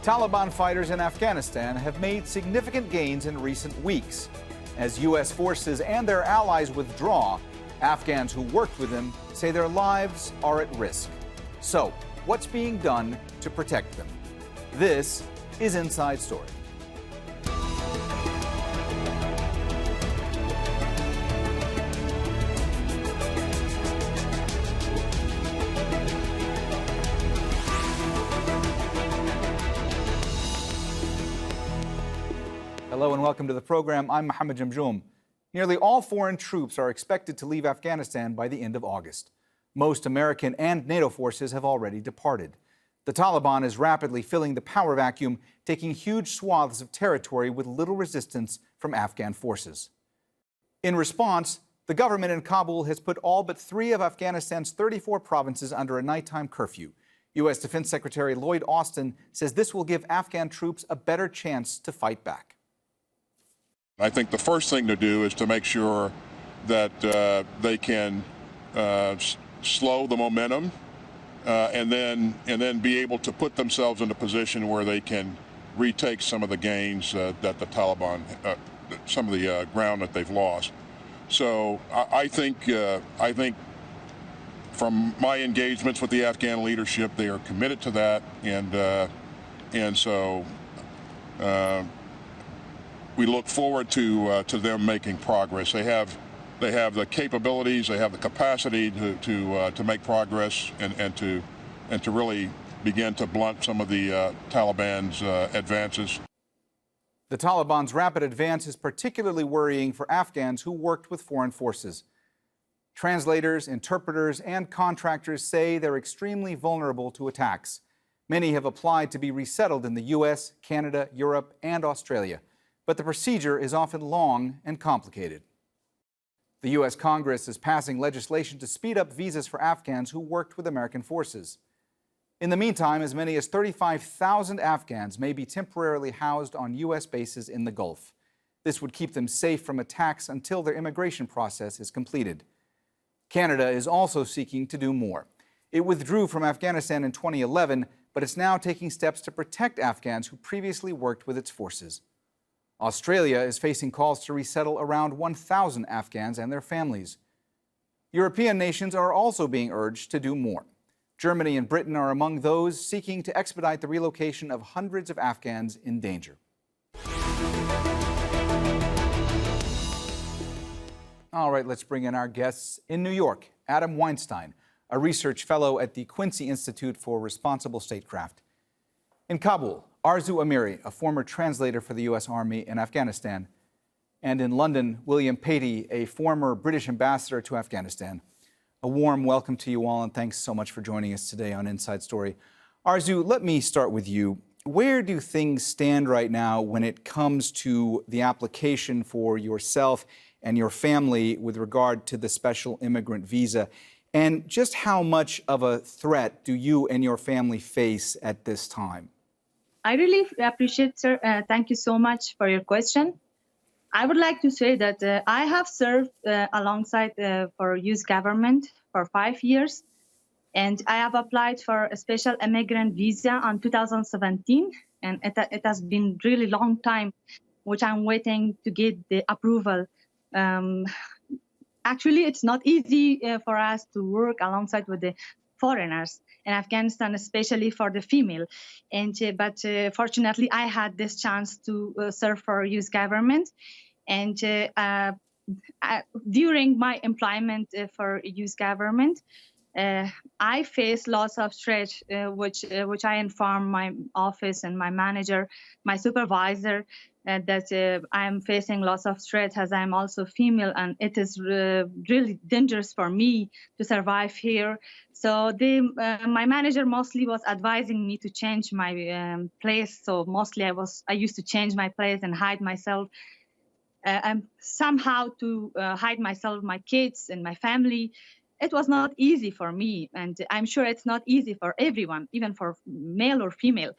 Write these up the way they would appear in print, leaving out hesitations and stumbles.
Taliban fighters in Afghanistan have made significant gains in recent weeks. As U.S. forces and their allies withdraw, Afghans who worked with them say their lives are at risk. So, what's being done to protect them? This is Inside Story. Hello and welcome to the program. I'm Mohammed Jamjoom. Nearly all foreign troops are expected to leave Afghanistan by the end of August. Most American and NATO forces have already departed. The Taliban is rapidly filling the power vacuum, taking huge swaths of territory with little resistance from Afghan forces. In response, the government in Kabul has put all but 3 of Afghanistan's 34 provinces under a nighttime curfew. U.S. Defense Secretary Lloyd Austin says this will give Afghan troops a better chance to fight back. I think the first thing to do is to make sure that they can slow the momentum and then be able to put themselves in a position where they can retake some of the gains that the Taliban, some of the ground that they've lost. So I think from my engagements with the Afghan leadership, they are committed to that, and so. We look forward to them making progress. They have the capabilities, they have the capacity to make progress and to really begin to blunt some of the Taliban's advances. The Taliban's rapid advance is particularly worrying for Afghans who worked with foreign forces. Translators, interpreters, and contractors say they're extremely vulnerable to attacks. Many have applied to be resettled in the U.S., Canada, Europe, and Australia. But the procedure is often long and complicated. The U.S. Congress is passing legislation to speed up visas for Afghans who worked with American forces. In the meantime, as many as 35,000 Afghans may be temporarily housed on U.S. bases in the Gulf. This would keep them safe from attacks until their immigration process is completed. Canada is also seeking to do more. It withdrew from Afghanistan in 2011, but it's now taking steps to protect Afghans who previously worked with its forces. Australia is facing calls to resettle around 1,000 Afghans and their families. European nations are also being urged to do more. Germany and Britain are among those seeking to expedite the relocation of hundreds of Afghans in danger. All right, let's bring in our guests in New York. Adam Weinstein, a research fellow at the Quincy Institute for Responsible Statecraft. In Kabul, Arzoo Amiri, a former translator for the U.S. Army in Afghanistan. And in London, William Patey, a former British ambassador to Afghanistan. A warm welcome to you all, and thanks so much for joining us today on Inside Story. Arzoo, let me start with you. Where do things stand right now when it comes to the application for yourself and your family with regard to the special immigrant visa? And just how much of a threat do you and your family face at this time? I really appreciate, sir. Thank you so much for your question. I would like to say that I have served alongside for U.S. government for 5 years, and I have applied for a special immigrant visa in 2017, and it has been really long time, which I'm waiting to get the approval. Actually, it's not easy for us to work alongside with the foreigners in Afghanistan, especially for the female. But fortunately, I had this chance to serve for U.S. government. And during my employment for U.S. government, I faced lots of stress, which I informed my office and my manager, my supervisor, that I am facing lots of stress as I am also female, and it is really dangerous for me to survive here. So my manager mostly was advising me to change my place. So mostly I used to change my place and hide myself. Somehow to hide myself, my kids and my family. It was not easy for me, and I'm sure it's not easy for everyone, even for male or female.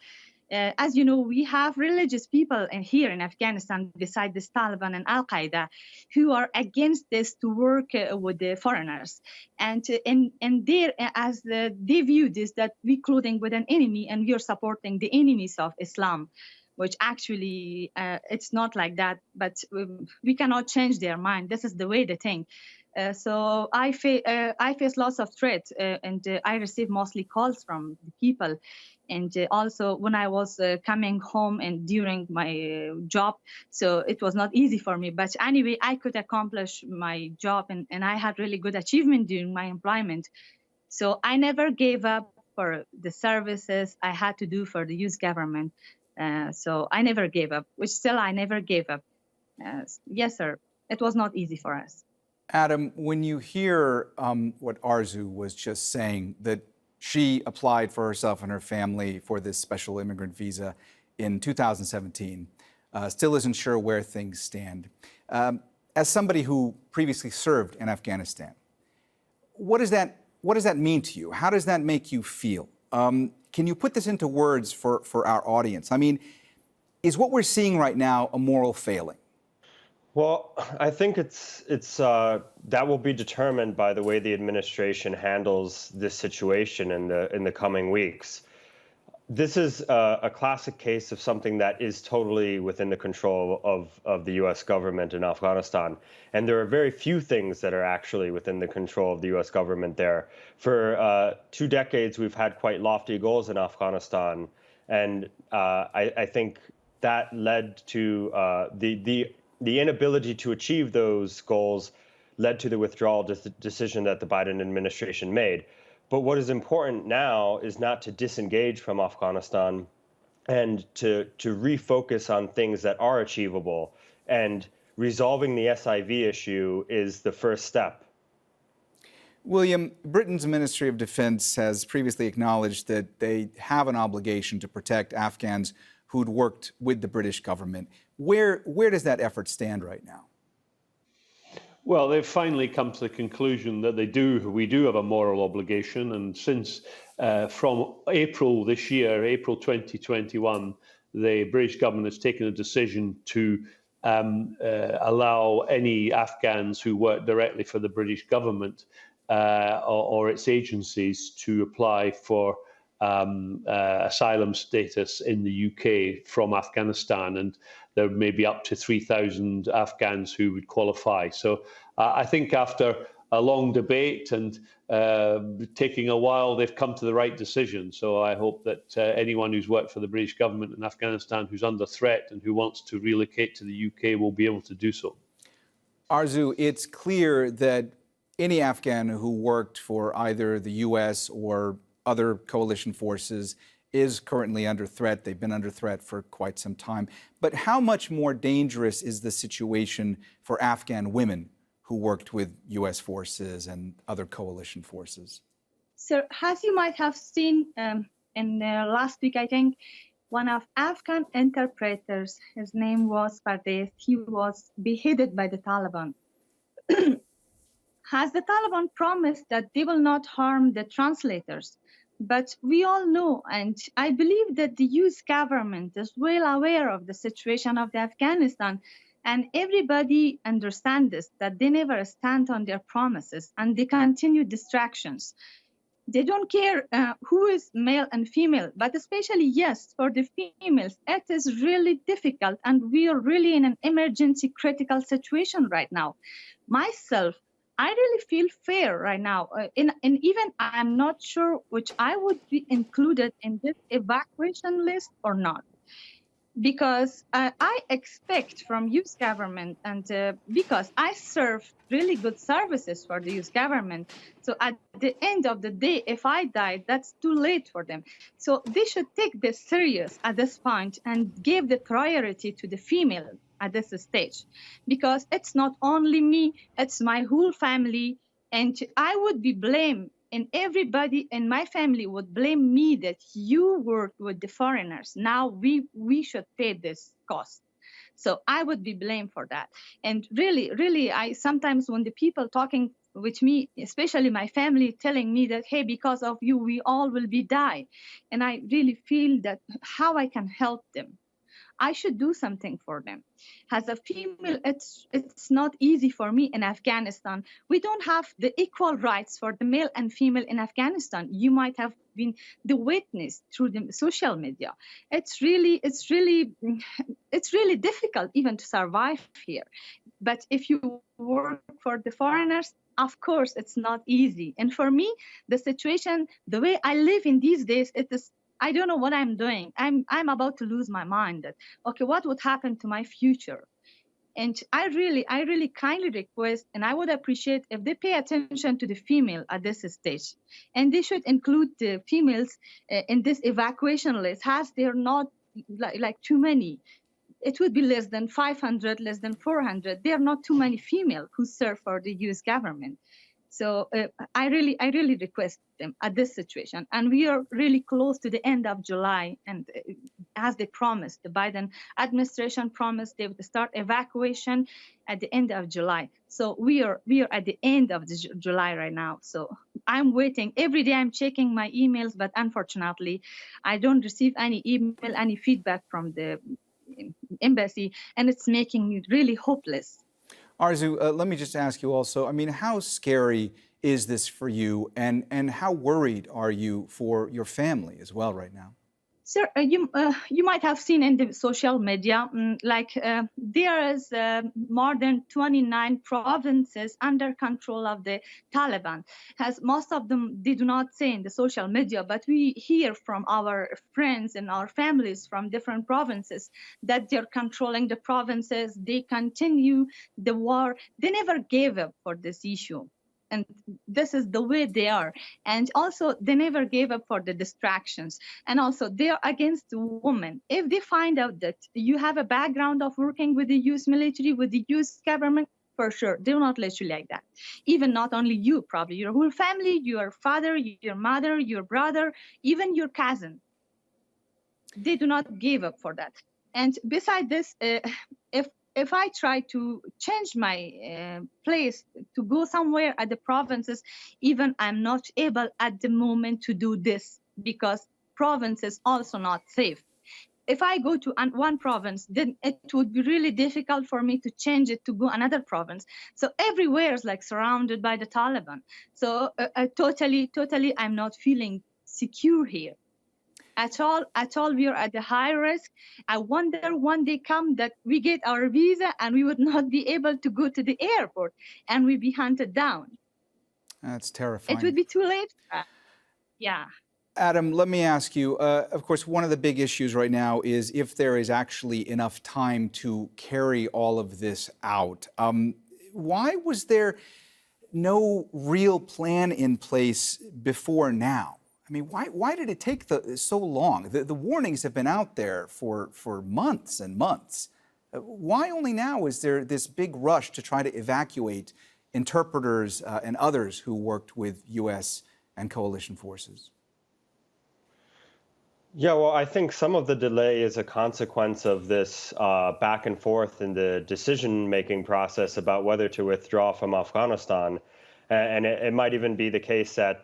As you know, we have religious people here in Afghanistan, beside this Taliban and Al-Qaeda, who are against this to work with the foreigners. And there, they view this, that we're colluding with an enemy and we are supporting the enemies of Islam, which actually it's not like that, but we cannot change their mind. This is the way they think. So I face lots of threats, and I receive mostly calls from the people. And also when I was coming home and during my job, so it was not easy for me. But anyway, I could accomplish my job, and I had really good achievement during my employment. So I never gave up for the services I had to do for the youth government. So I never gave up, which still I never gave up. Yes, sir. It was not easy for us. Adam, when you hear what Arzoo was just saying, that she applied for herself and her family for this special immigrant visa in 2017, still isn't sure where things stand. As somebody who previously served in Afghanistan, what does that mean to you? How does that make you feel? Can you put this into words for our audience? I mean, is what we're seeing right now a moral failing? Well, I think that will be determined by the way the administration handles this situation in the coming weeks. This is a classic case of something that is totally within the control of the U.S. government in Afghanistan. And there are very few things that are actually within the control of the U.S. government there. For 2 decades, we've had quite lofty goals in Afghanistan. And I think that led to the inability to achieve those goals led to the withdrawal decision that the Biden administration made. But what is important now is not to disengage from Afghanistan and to refocus on things that are achievable. And resolving the SIV issue is the first step. William, Britain's Ministry of Defense has previously acknowledged that they have an obligation to protect Afghans who'd worked with the British government. Where does that effort stand right now? Well, they've finally come to the conclusion that we do have a moral obligation. And since from April this year, April 2021, the British government has taken a decision to allow any Afghans who work directly for the British government or its agencies to apply for asylum status in the UK from Afghanistan, and there may be up to 3,000 Afghans who would qualify. So I think after a long debate and taking a while, they've come to the right decision. So I hope that anyone who's worked for the British government in Afghanistan who's under threat and who wants to relocate to the UK will be able to do so. Arzoo, it's clear that any Afghan who worked for either the U.S. or other coalition forces is currently under threat. They've been under threat for quite some time. But how much more dangerous is the situation for Afghan women who worked with U.S. forces and other coalition forces? So, as you might have seen in last week, I think, one of Afghan interpreters, his name was Patey, he was beheaded by the Taliban. Has the Taliban promised that they will not harm the translators? But we all know, and I believe that the US government is well aware of the situation of Afghanistan, and everybody understands this, that they never stand on their promises and they continue distractions. They don't care who is male and female, but especially, yes, for the females, it is really difficult, and we are really in an emergency critical situation right now. Myself, I really feel fair right now. And even I'm not sure which I would be included in this evacuation list or not. Because I expect from US government, and because I serve really good services for the US government. So at the end of the day, if I die, that's too late for them. So they should take this serious at this point and give the priority to the female at this stage, because it's not only me, it's my whole family, and I would be blamed, and everybody in my family would blame me that you worked with the foreigners. Now we should pay this cost. So I would be blamed for that. And really, I sometimes when the people talking which me, especially my family, telling me that, hey, because of you, we all will be die. And I really feel that how I can help them. I should do something for them. As a female, it's not easy for me in Afghanistan. We don't have the equal rights for the male and female in Afghanistan. You might have been the witness through the social media. It's really difficult even to survive here. But if you work for the foreigners, of course, it's not easy. And for me, the situation, the way I live in these days, it is, I don't know what I'm doing. I'm about to lose my mind. That, okay, what would happen to my future? And I really kindly request, and I would appreciate if they pay attention to the female at this stage. And they should include the females in this evacuation list, as they're not like too many. It would be less than 500, less than 400. There are not too many female who serve for the US government. So I really request them at this situation. And we are really close to the end of July. And as they promised, the Biden administration promised they would start evacuation at the end of July. So we are at the end of July right now. So I'm waiting. Every day I'm checking my emails, but unfortunately, I don't receive any email, any feedback from the embassy, and it's making me really hopeless. Arzoo, let me just ask you also, I mean, how scary is this for you, and how worried are you for your family as well right now? Sir, you might have seen in the social media, there is more than 29 provinces under control of the Taliban. As most of them, they do not say in the social media, but we hear from our friends and our families from different provinces that they're controlling the provinces. They continue the war. They never gave up for this issue. And this is the way they are. And also, they never gave up for the distractions. And also, they are against women. If they find out that you have a background of working with the US military, with the US government, for sure, they will not let you like that. Even not only you, probably your whole family, your father, your mother, your brother, even your cousin. They do not give up for that. And beside this, if I try to change my place to go somewhere at the provinces, even I'm not able at the moment to do this because province is also not safe. If I go to one province, then it would be really difficult for me to change it to go another province. So everywhere is like surrounded by the Taliban. So totally, I'm not feeling secure here. At all, we are at the high risk. I wonder one day come that we get our visa and we would not be able to go to the airport and we'd be hunted down. That's terrifying. It would be too late. Yeah. Adam, let me ask you, of course, one of the big issues right now is if there is actually enough time to carry all of this out. Why was there no real plan in place before now? I mean, why did it take so long? The warnings have been out there for months and months. Why only now is there this big rush to try to evacuate interpreters and others who worked with U.S. and coalition forces? Yeah, well, I think some of the delay is a consequence of this back and forth in the decision-making process about whether to withdraw from Afghanistan. And it might even be the case that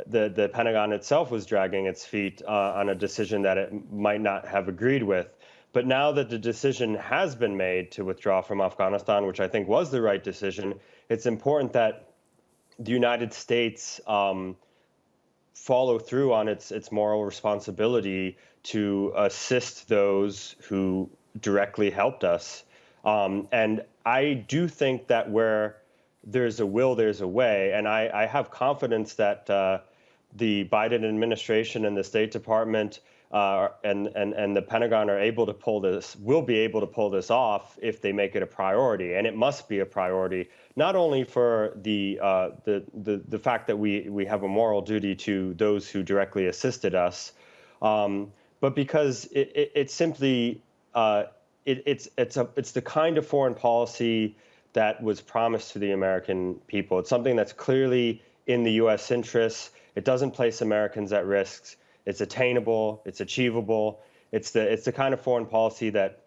the Pentagon itself was dragging its feet on a decision that it might not have agreed with. But now that the decision has been made to withdraw from Afghanistan, which I think was the right decision, it's important that the United States follow through on its moral responsibility to assist those who directly helped us. And I do think that where there's a will, there's a way. And I have confidence that the Biden administration and the State Department and the Pentagon are able to will be able to pull this off if they make it a priority. And it must be a priority, not only for the fact that we have a moral duty to those who directly assisted us, but because it's simply it's the kind of foreign policy that was promised to the American people. It's something that's clearly in the U.S. interests. It doesn't place Americans at risk. It's attainable. It's achievable. It's the kind of foreign policy that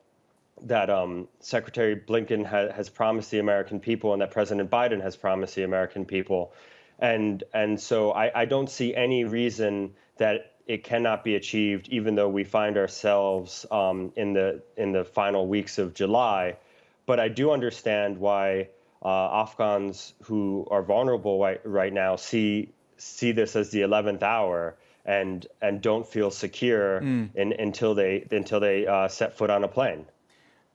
Secretary Blinken has promised the American people and that President Biden has promised the American people. And so I don't see any reason that it cannot be achieved, even though we find ourselves in the final weeks of July. But I do understand why Afghans who are vulnerable right now see this as the 11th hour and don't feel secure until they set foot on a plane.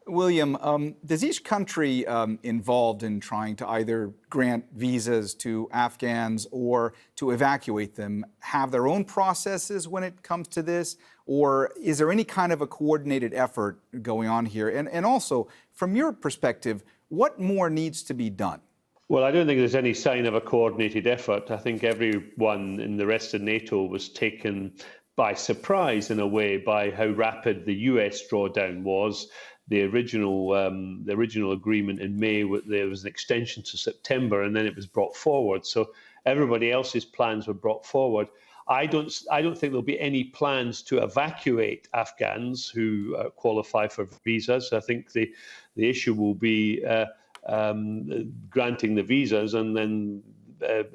William, does each country involved in trying to either grant visas to Afghans or to evacuate them have their own processes when it comes to this? Or is there any kind of a coordinated effort going on here? And also, from your perspective, what more needs to be done? Well, I don't think there's any sign of a coordinated effort. I think everyone in the rest of NATO was taken by surprise, in a way, by how rapid the US drawdown was. The original agreement in May, there was an extension to September, and then it was brought forward. So everybody else's plans were brought forward. I don't think there'll be any plans to evacuate Afghans who qualify for visas. I think the issue will be granting the visas, and then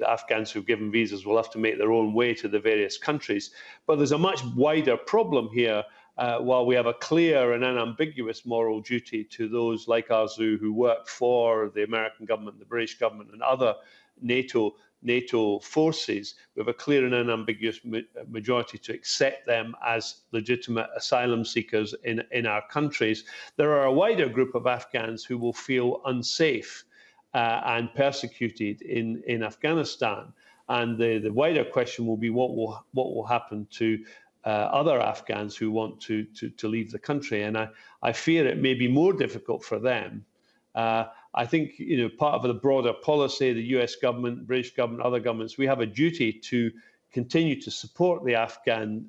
Afghans who've given visas will have to make their own way to the various countries. But there's a much wider problem here. While we have a clear and unambiguous moral duty to those like Arzoo who work for the American government, the British government, and other NATO forces, we have a clear and unambiguous majority to accept them as legitimate asylum seekers in our countries. There are a wider group of Afghans who will feel unsafe and persecuted in Afghanistan. And the wider question will be what will happen to other Afghans who want to leave the country. And I fear it may be more difficult for them. I think, part of the broader policy, the US government, British government, other governments, we have a duty to continue to support the Afghan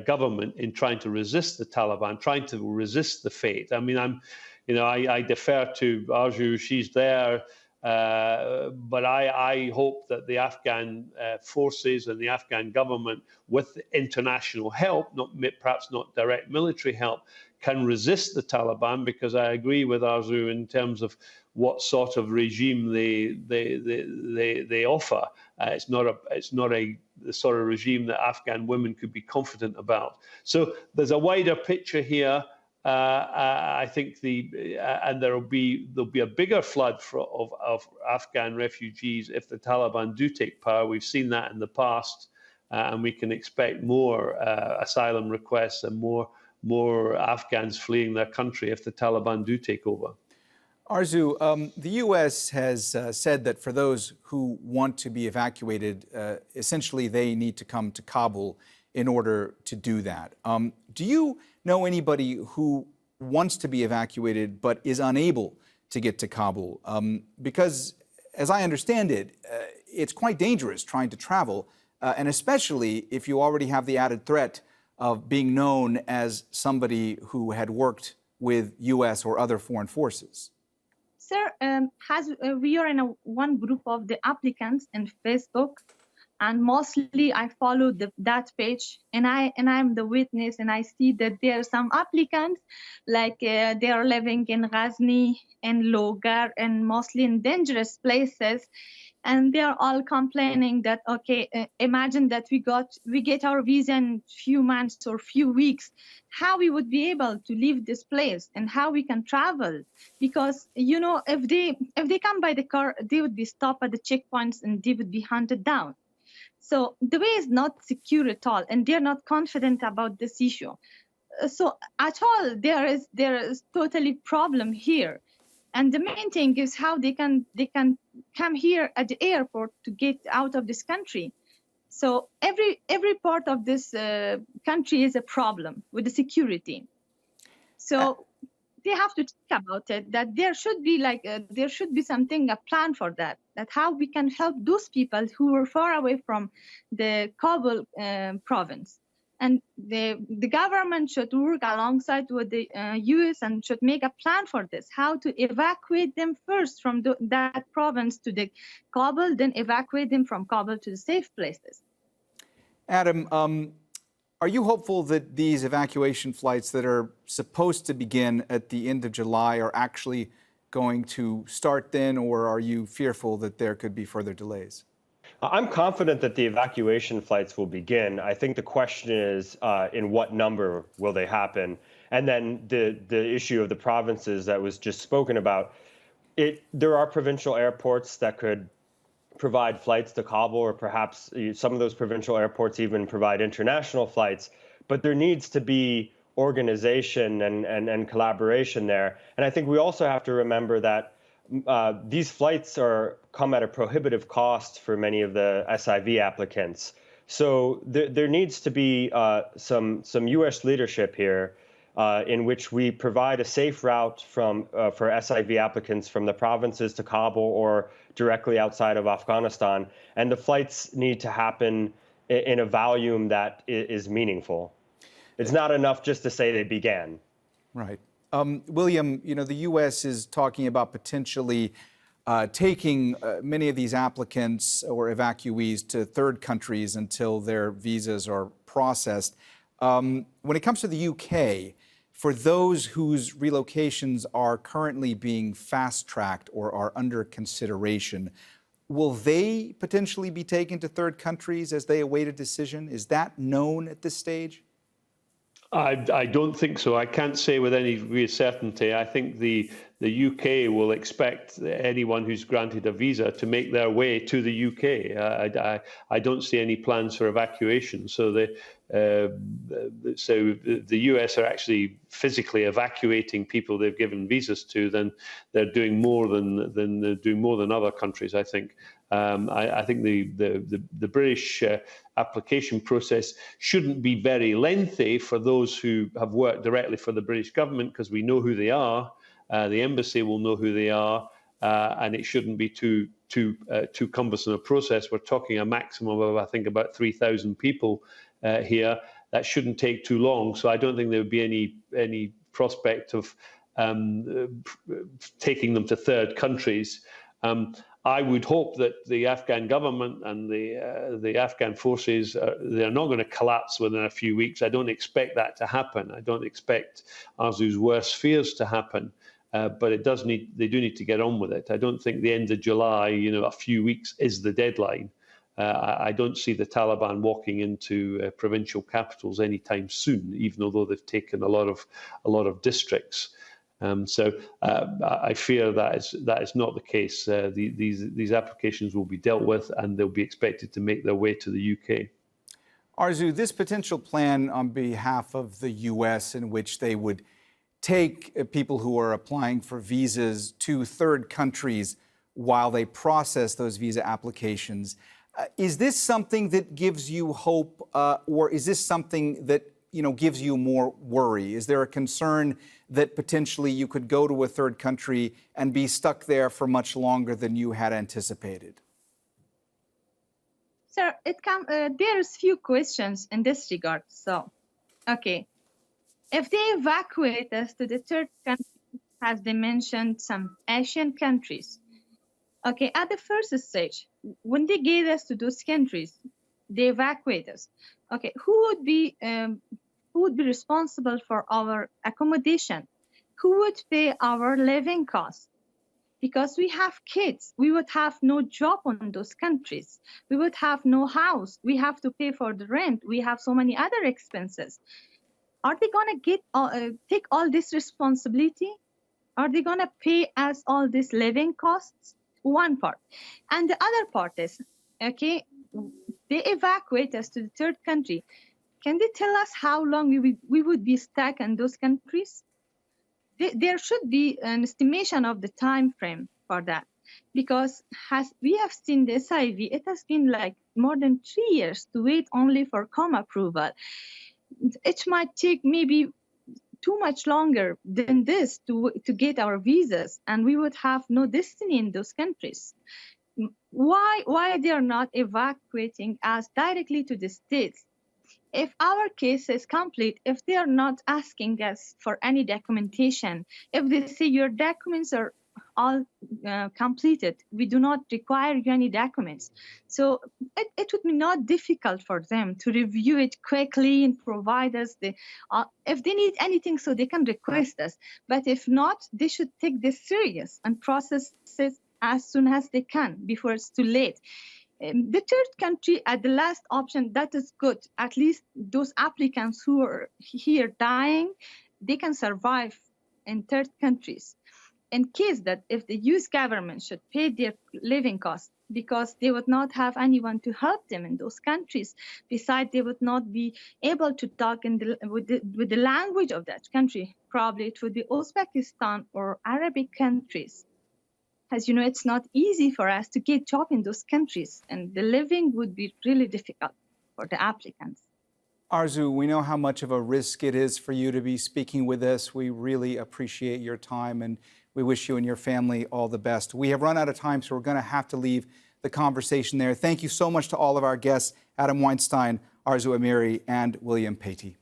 government in trying to resist the Taliban, trying to resist the fate. I mean, I defer to Arzoo, she's there. But I hope that the Afghan forces and the Afghan government, with international help, perhaps not direct military help, can resist the Taliban, because I agree with Arzoo in terms of what sort of regime they offer. It's not the sort of regime that Afghan women could be confident about. So there's a wider picture here. I think and there'll be a bigger flood of Afghan refugees if the Taliban do take power. We've seen that in the past, and we can expect more asylum requests and more Afghans fleeing their country if the Taliban do take over. Arzoo, the U.S. has said that for those who want to be evacuated, essentially they need to come to Kabul in order to do that. Do you know anybody who wants to be evacuated but is unable to get to Kabul? Because, as I understand it, it's quite dangerous trying to travel, and especially if you already have the added threat of being known as somebody who had worked with U.S. or other foreign forces. Sir, we are in one group of the applicants in Facebook. And mostly I follow that page, and I'm the witness, and I see that there are some applicants, like they are living in Ghazni and Logar and mostly in dangerous places. And they are all complaining that, okay, imagine that we get our visa in few months or few weeks, how we would be able to leave this place and how we can travel. Because, if they come by the car, they would be stopped at the checkpoints and they would be hunted down. So the way is not secure at all, and they're not confident about this issue. So at all, there is totally problem here. And the main thing is how they can come here at the airport to get out of this country. So every part of this country is a problem with the security. So they have to think about it, that there should be something, a plan for that how we can help those people who are far away from the Kabul province. And the government should work alongside with the US and should make a plan for this, how to evacuate them first from that province to the Kabul, then evacuate them from Kabul to the safe places. Adam, Are you hopeful that these evacuation flights that are supposed to begin at the end of July are actually going to start then, or are you fearful that there could be further delays? I'm confident that the evacuation flights will begin. I think the question is in what number will they happen? And then the issue of the provinces that was just spoken about. There are provincial airports that could provide flights to Kabul, or perhaps some of those provincial airports even provide international flights. But there needs to be organization and collaboration there. And I think we also have to remember that these flights come at a prohibitive cost for many of the SIV applicants. So there needs to be some U.S. leadership here in which we provide a safe route for SIV applicants from the provinces to Kabul or directly outside of Afghanistan. And the flights need to happen in a volume that is meaningful. It's not enough just to say they began. Right. William, the U.S. is talking about potentially taking many of these applicants or evacuees to third countries until their visas are processed. When it comes to the UK, for those whose relocations are currently being fast-tracked or are under consideration, will they potentially be taken to third countries as they await a decision? Is that known at this stage? I don't think so. I can't say with any real certainty. I think the UK will expect anyone who's granted a visa to make their way to the UK. I don't see any plans for evacuation. So the US are actually physically evacuating people they've given visas to. Then they're doing more than other countries, I think. I think the British application process shouldn't be very lengthy for those who have worked directly for the British government, because we know who they are. The embassy will know who they are, and it shouldn't be too cumbersome a process. We're talking a maximum of, I think, about 3,000 people here. That shouldn't take too long. So I don't think there would be any prospect of taking them to third countries. I would hope that the Afghan government and the Afghan forces, they're not going to collapse within a few weeks. I don't expect that to happen. I don't expect Arzoo's worst fears to happen. But they do need to get on with it. I don't think the end of July, a few weeks is the deadline. I don't see the Taliban walking into provincial capitals anytime soon, even although they've taken a lot of districts. So I fear that is not the case. These applications will be dealt with, and they'll be expected to make their way to the UK. Arzoo, this potential plan on behalf of the U.S. in which they would take people who are applying for visas to third countries while they process those visa applications, is this something that gives you hope, or is this something that gives you more worry? Is there a concern that potentially you could go to a third country and be stuck there for much longer than you had anticipated? Sir, there's few questions in this regard. So, okay, if they evacuate us to the third country, as they mentioned, some Asian countries, okay, at the first stage, when they get us to those countries, they evacuate us. Okay, who would be responsible for our accommodation? Who would pay our living costs? Because we have kids, we would have no job on those countries. We would have no house. We have to pay for the rent. We have so many other expenses. Are they going to take all this responsibility? Are they going to pay us all these living costs? One part. And the other part is, okay, they evacuate us to the third country. Can they tell us how long we would be stuck in those countries? There should be an estimation of the time frame for that, because as we have seen the SIV, it has been like more than 3 years to wait only for COM approval. It might take maybe too much longer than this to get our visas, and we would have no destiny in those countries. Why they are not evacuating us directly to the States? If our case is complete, if they are not asking us for any documentation, if they say your documents are all completed. We do not require you any documents. So it would be not difficult for them to review it quickly and provide us if they need anything, so they can request us. But if not, they should take this serious and process it as soon as they can before it's too late. The third country at the last option, that is good. At least those applicants who are here dying, they can survive in third countries. In case that if the US government should pay their living costs because they would not have anyone to help them in those countries, besides they would not be able to talk with the language of that country, probably it would be Uzbekistan or Arabic countries. As you know, it's not easy for us to get job in those countries, and the living would be really difficult for the applicants. Arzoo, we know how much of a risk it is for you to be speaking with us. We really appreciate your time, and we wish you and your family all the best. We have run out of time, so we're going to have to leave the conversation there. Thank you so much to all of our guests, Adam Weinstein, Arzoo Amiri, and William Patey.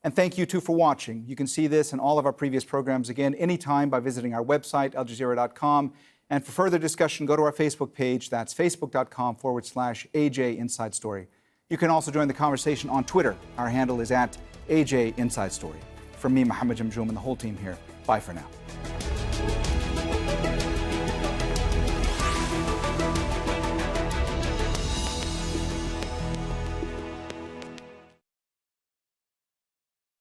And thank you, too, for watching. You can see this and all of our previous programs again anytime by visiting our website, aljazeera.com. And for further discussion, go to our Facebook page. That's facebook.com/AJ Inside Story. You can also join the conversation on Twitter. Our handle is @AJ Inside Story. From me, Mohammed Jamjoom, and the whole team here, bye for now.